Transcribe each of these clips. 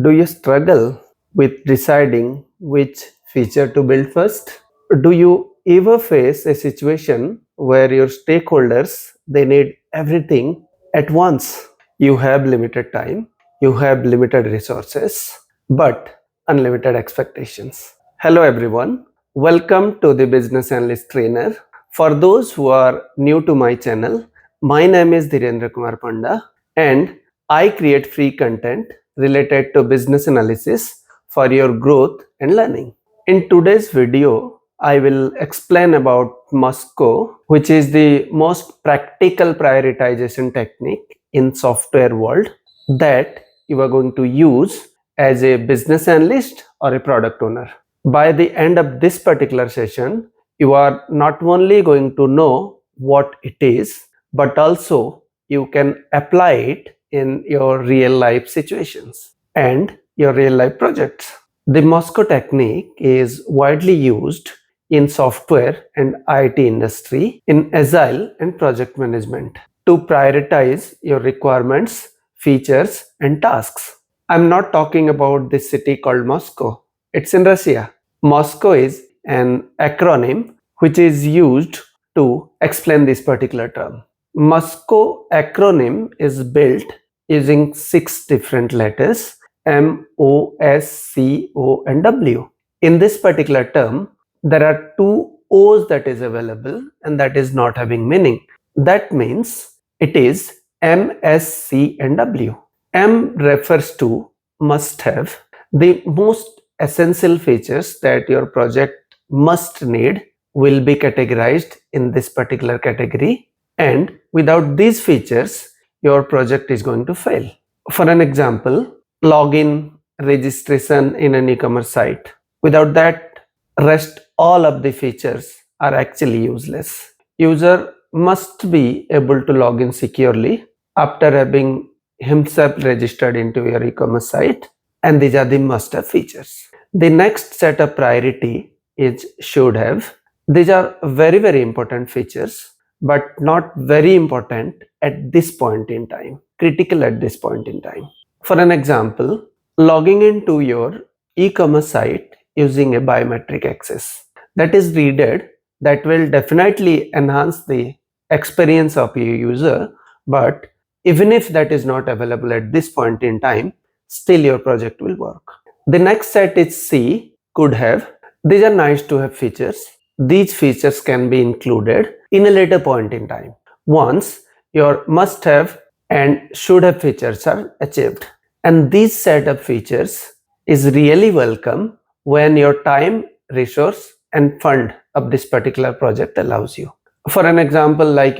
Do you struggle with deciding which feature to build first? Do you ever face a situation where your stakeholders they need everything at once? You have limited time, you have limited resources, but unlimited expectations. Hello everyone. Welcome to the Business Analyst Trainer. For those who are new to my channel, my name is Dhirendra Kumar Panda and I create free content related to business analysis for your growth and learning. In today's video, I will explain about MOSCO, which is the most practical prioritization technique in software world that you are going to use as a business analyst or a product owner. By the end of this particular session, you are not only going to know what it is, but also you can apply it in your real life situations and your real life projects. The MOSCO technique is widely used in software and IT industry in agile and project management to prioritize your requirements, features and tasks. I'm not talking about this city called Moscow. It's in Russia. Moscow is an acronym which is used to explain this particular term. Moscow acronym is built using 6 different letters M, O, S, C, O and W. In this particular term, there are 2 O's that is available and that is not having meaning. That means it is M, S, C and W. M refers to must have, the most essential features that your project must need will be categorized in this particular category, and without these features your project is going to fail. For an example, login, registration in an e-commerce site. Without that, rest all of the features are actually useless. User must be able to log in securely after having himself registered into your e-commerce site, and these are the must-have features. The next set of priority is should have. These are very important features, but not very important at this point in time, critical at this point in time. For an example, logging into your e-commerce site using a biometric access. That is needed, that will definitely enhance the experience of your user, but even if that is not available at this point in time, still your project will work. The next set is C, could have. These are nice to have features. These features can be included in a later point in time once your must have and should have features are achieved. And these set of features is really welcome when your time, resource and fund of this particular project allows you. For an example, like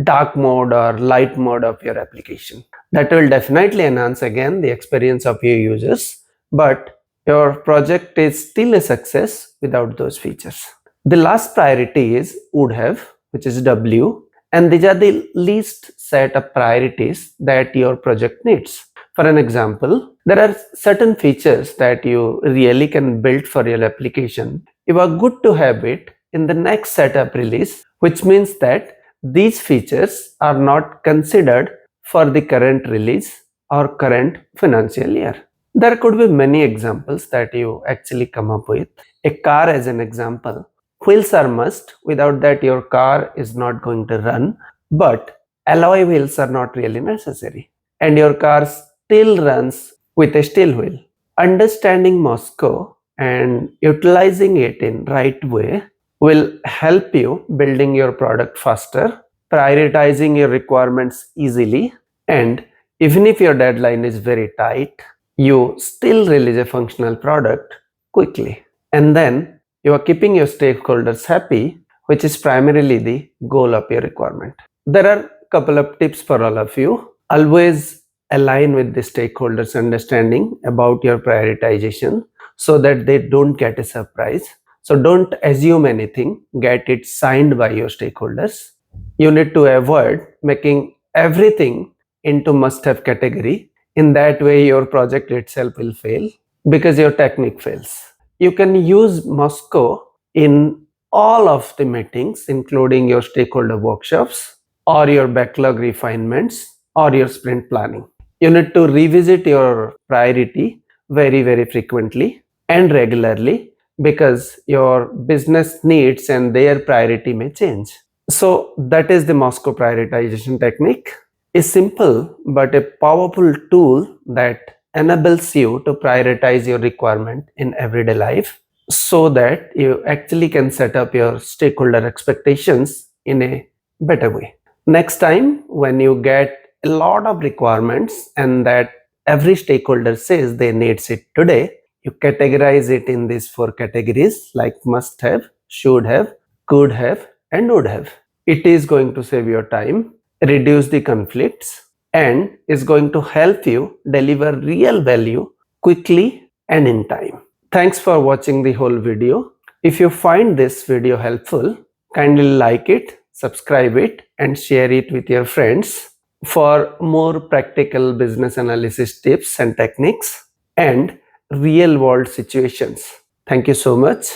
dark mode or light mode of your application, that will definitely enhance again the experience of your users, but your project is still a success without those features. The last priority is would have, which is W, and these are the least set of priorities that your project needs. For an example, there are certain features that you really can build for your application. You are good to have it in the next setup release, which means that these features are not considered for the current release or current financial year. There could be many examples that you actually come up with. A car as an example. Wheels are must, without that your car is not going to run, but alloy wheels are not really necessary and your car still runs with a steel wheel. Understanding Moscow and utilizing it in right way will help you building your product faster, prioritizing your requirements easily, and even if your deadline is very tight, you still release a functional product quickly. And then you are keeping your stakeholders happy, which is primarily the goal of your requirement. There are a couple of tips for all of you. Always align with the stakeholders' understanding about your prioritization so that they don't get a surprise. So don't assume anything, get it signed by your stakeholders. You need to avoid making everything into must-have category. In that way, your project itself will fail because your technique fails. You can use Moscow in all of the meetings, including your stakeholder workshops or your backlog refinements or your sprint planning. You need to revisit your priority very, very frequently and regularly because your business needs and their priority may change. So that is the Moscow prioritization technique. A simple but a powerful tool that enables you to prioritize your requirement in everyday life so that you actually can set up your stakeholder expectations in a better way. Next time when you get a lot of requirements and that every stakeholder says they needs it today, you categorize it in these 4 categories like must have, should have, could have, and would have. It is going to save your time, reduce the conflicts, and is going to help you deliver real value quickly and in time. Thanks for watching the whole video. If you find this video helpful, kindly like it, subscribe it, and share it with your friends for more practical business analysis tips and techniques and real world situations. Thank you so much.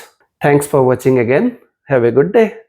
Thanks for watching again. Have a good day.